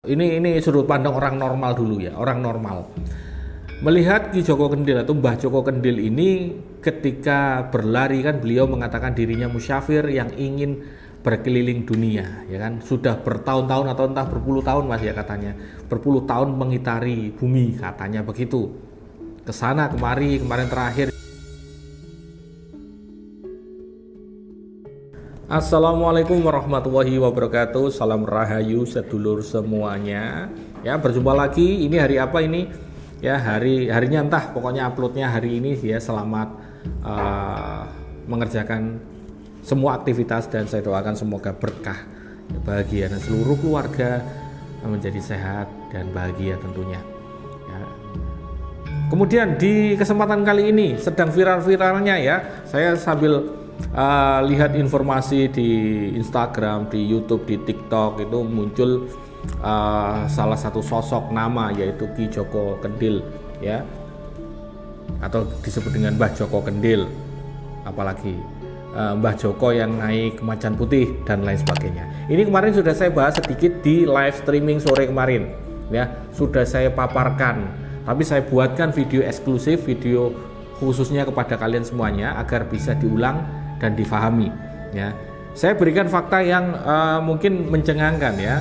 ini sudut pandang orang normal dulu ya, orang normal. Melihat Ki Joko Kendil atau Mbah Joko Kendil ini ketika berlari kan beliau mengatakan dirinya musyafir yang ingin berkeliling dunia, ya kan, sudah bertahun-tahun atau entah berpuluh tahun Mas ya katanya, berpuluh tahun mengitari bumi katanya begitu, kesana kemari, kemarin terakhir. Assalamualaikum warahmatullahi wabarakatuh. Salam rahayu sedulur semuanya. Ya, berjumpa lagi. Ini hari apa ini? Ya, harinya entah, pokoknya uploadnya hari ini ya. Selamat mengerjakan semua aktivitas dan saya doakan semoga berkah, bahagia dan seluruh keluarga menjadi sehat dan bahagia tentunya. Ya. Kemudian di kesempatan kali ini sedang viral-viralnya ya. Saya sambil lihat informasi di Instagram, di YouTube, di TikTok itu muncul salah satu sosok nama yaitu Ki Joko Kendil ya, atau disebut dengan Mbah Joko Kendil, apalagi Mbah Joko yang naik macan putih dan lain sebagainya. Ini kemarin sudah saya bahas sedikit di live streaming sore kemarin ya, sudah saya paparkan, tapi saya buatkan video eksklusif, video khususnya kepada kalian semuanya agar bisa diulang dan difahami ya. Saya berikan fakta yang mungkin mencengangkan ya.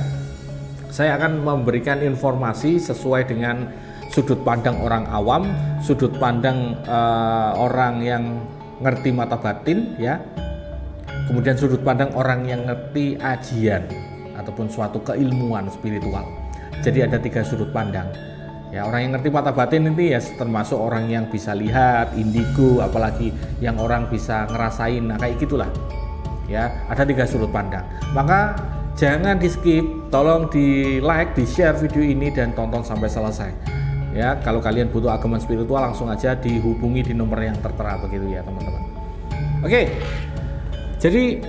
Saya akan memberikan informasi sesuai dengan sudut pandang orang awam, sudut pandang orang yang ngerti mata batin ya. Kemudian sudut pandang orang yang ngerti ajian ataupun suatu keilmuan spiritual. Jadi ada 3 sudut pandang. Ya, orang yang ngerti mata batin ini ya termasuk orang yang bisa lihat, indigo, apalagi yang orang bisa ngerasain, nah kayak gitulah. Ya, ada 3 sudut pandang. Maka jangan di skip, tolong di like, di share video ini dan tonton sampai selesai. Ya, kalau kalian butuh agama spiritual langsung aja dihubungi di nomor yang tertera begitu ya teman-teman. Oke. Jadi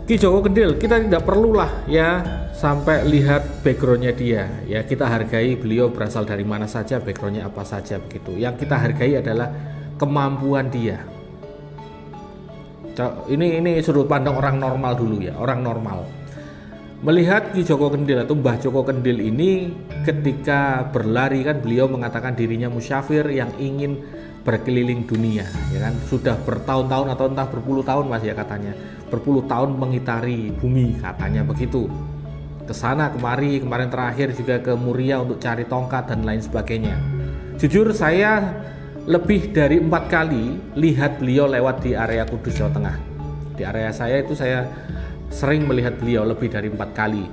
Ki Joko Kendil kita tidak perlulah ya sampai lihat backgroundnya dia ya, kita hargai beliau berasal dari mana saja, backgroundnya apa saja begitu. Yang kita hargai adalah kemampuan dia. Ini sudut pandang orang normal dulu ya, orang normal. Melihat Ki Joko Kendil atau Mbah Joko Kendil ini ketika berlari kan beliau mengatakan dirinya musyafir yang ingin berkeliling dunia, ya kan, sudah bertahun-tahun atau entah berpuluh tahun Mas ya katanya, berpuluh tahun mengitari bumi katanya begitu, kesana kemari, kemarin terakhir juga ke Muria untuk cari tongkat dan lain sebagainya. Jujur saya lebih dari 4 kali lihat beliau lewat di area Kudus Jawa Tengah. Di area saya itu saya sering melihat beliau lebih dari 4 kali.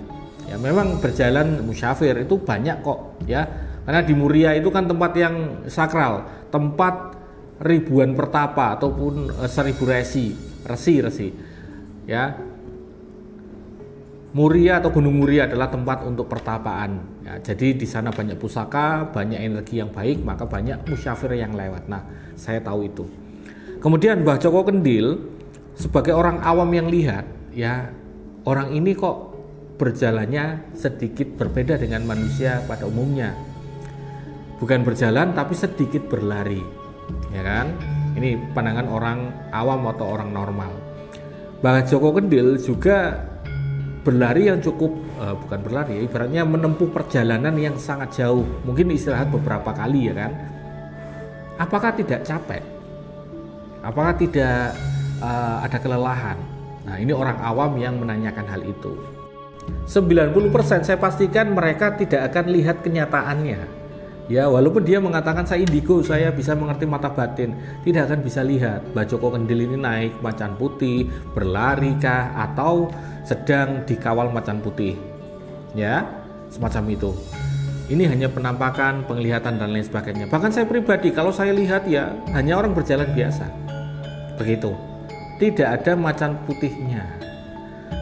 Ya memang berjalan musyafir itu banyak kok ya. Karena di Muria itu kan tempat yang sakral, tempat ribuan pertapa ataupun 1000 resi. Ya. Muria atau Gunung Muria adalah tempat untuk pertapaan. Ya, jadi di sana banyak pusaka, banyak energi yang baik, maka banyak musyafir yang lewat. Nah, saya tahu itu. Kemudian Mbah Joko Kendil sebagai orang awam yang lihat, ya orang ini kok berjalannya sedikit berbeda dengan manusia pada umumnya. Bukan berjalan tapi sedikit berlari, ya kan? Ini pandangan orang awam atau orang normal. Mbah Joko Kendil juga berlari yang cukup, bukan berlari ya, ibaratnya menempuh perjalanan yang sangat jauh. Mungkin istirahat beberapa kali ya kan? Apakah tidak capek? Apakah tidak ada kelelahan? Nah ini orang awam yang menanyakan hal itu. 90% saya pastikan mereka tidak akan lihat kenyataannya. Ya walaupun dia mengatakan saya indigo, saya bisa mengerti mata batin, tidak akan bisa lihat Mbah Joko Kendil ini naik macan putih, berlari kah, atau sedang dikawal macan putih. Ya, semacam itu. Ini hanya penampakan, penglihatan dan lain sebagainya. Bahkan saya pribadi kalau saya lihat ya hanya orang berjalan biasa. Begitu. Tidak ada macan putihnya.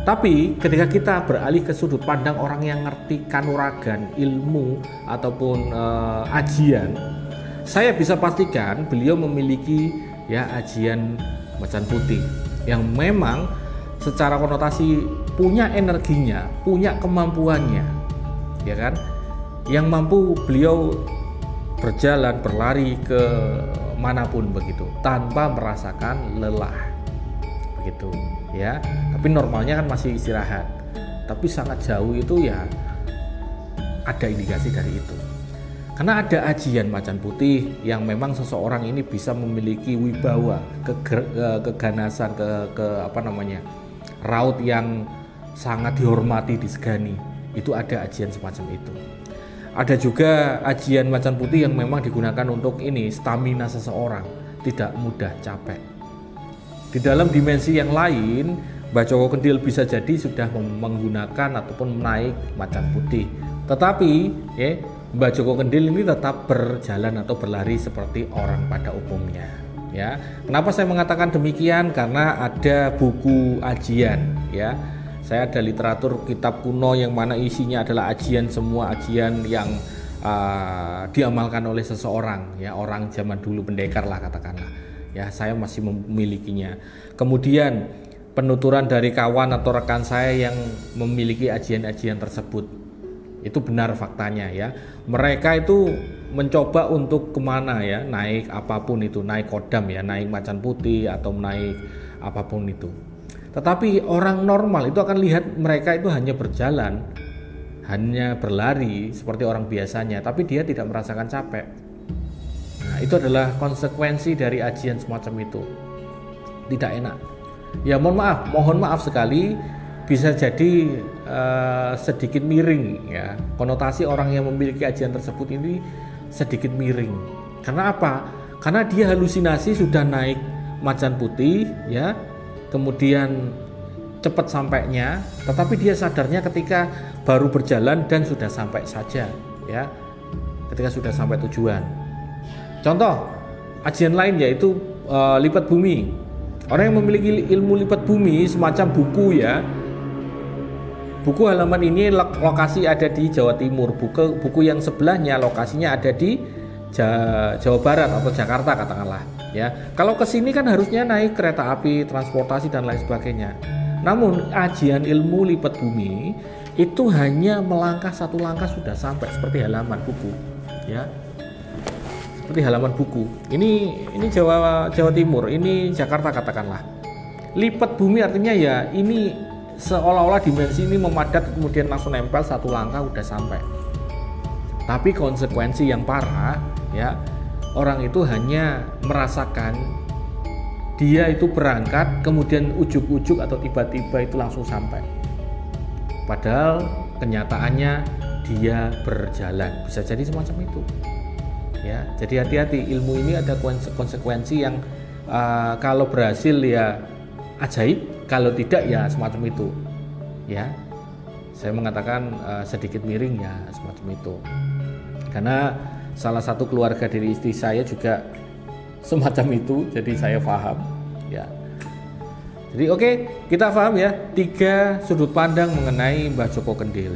Tapi ketika kita beralih ke sudut pandang orang yang ngerti kanuragan, ilmu ataupun ajian, saya bisa pastikan beliau memiliki ya ajian macan putih yang memang secara konotasi punya energinya, punya kemampuannya, ya kan? Yang mampu beliau berjalan, berlari ke manapun begitu tanpa merasakan lelah. Gitu ya, tapi normalnya kan masih istirahat, tapi sangat jauh itu ya ada indikasi dari itu. Karena ada ajian macan putih yang memang seseorang ini bisa memiliki wibawa, keganasan, raut yang sangat dihormati, disegani. Itu ada ajian semacam itu. Ada juga ajian macan putih yang memang digunakan untuk stamina seseorang, tidak mudah capek. Di dalam dimensi yang lain, Mbah Joko Kendhil bisa jadi sudah menggunakan ataupun naik macan putih. Tetapi Mbah Joko Kendhil ini tetap berjalan atau berlari seperti orang pada umumnya. Ya, kenapa saya mengatakan demikian? Karena ada buku ajian. Ya, saya ada literatur kitab kuno yang mana isinya adalah ajian, semua ajian yang diamalkan oleh seseorang. Ya, orang zaman dulu, pendekar lah katakanlah. Ya, saya masih memilikinya. Kemudian penuturan dari kawan atau rekan saya yang memiliki ajian-ajian tersebut. Itu benar faktanya ya. Mereka itu mencoba untuk kemana ya, naik apapun itu, naik kodam ya, naik macan putih atau naik apapun itu. Tetapi orang normal itu akan lihat mereka itu hanya berjalan, hanya berlari seperti orang biasanya, tapi dia tidak merasakan capek. Nah, itu adalah konsekuensi dari ajian semacam itu. Tidak enak. Ya mohon maaf sekali, bisa jadi sedikit miring ya. Konotasi orang yang memiliki ajian tersebut ini sedikit miring. Karena apa? Karena dia halusinasi sudah naik macan putih ya. Kemudian cepat sampainya, tetapi dia sadarnya ketika baru berjalan dan sudah sampai saja ya. Ketika sudah sampai tujuan. Contoh ajian lain yaitu lipat bumi. Orang yang memiliki ilmu lipat bumi semacam buku ya. Buku halaman ini lokasi ada di Jawa Timur. Buku yang sebelahnya lokasinya ada di Jawa Barat atau Jakarta katakanlah. Ya, kalau ke sini kan harusnya naik kereta api, transportasi dan lain sebagainya. Namun ajian ilmu lipat bumi itu hanya melangkah satu langkah sudah sampai seperti halaman buku. Ya, seperti halaman buku. Ini Jawa Timur, ini Jakarta katakanlah. Lipat bumi artinya ya ini seolah-olah dimensi ini memadat kemudian langsung nempel satu langkah udah sampai. Tapi konsekuensi yang parah ya, orang itu hanya merasakan dia itu berangkat kemudian ujuk-ujuk atau tiba-tiba itu langsung sampai. Padahal kenyataannya dia berjalan, bisa jadi semacam itu. Ya, jadi hati-hati, ilmu ini ada konsekuensi yang kalau berhasil ya ajaib, kalau tidak ya semacam itu. Ya, saya mengatakan sedikit miring ya semacam itu. Karena salah satu keluarga dari istri saya juga semacam itu, jadi saya paham. Ya, jadi oke, kita paham ya 3 sudut pandang mengenai Mbah Joko Kendhil.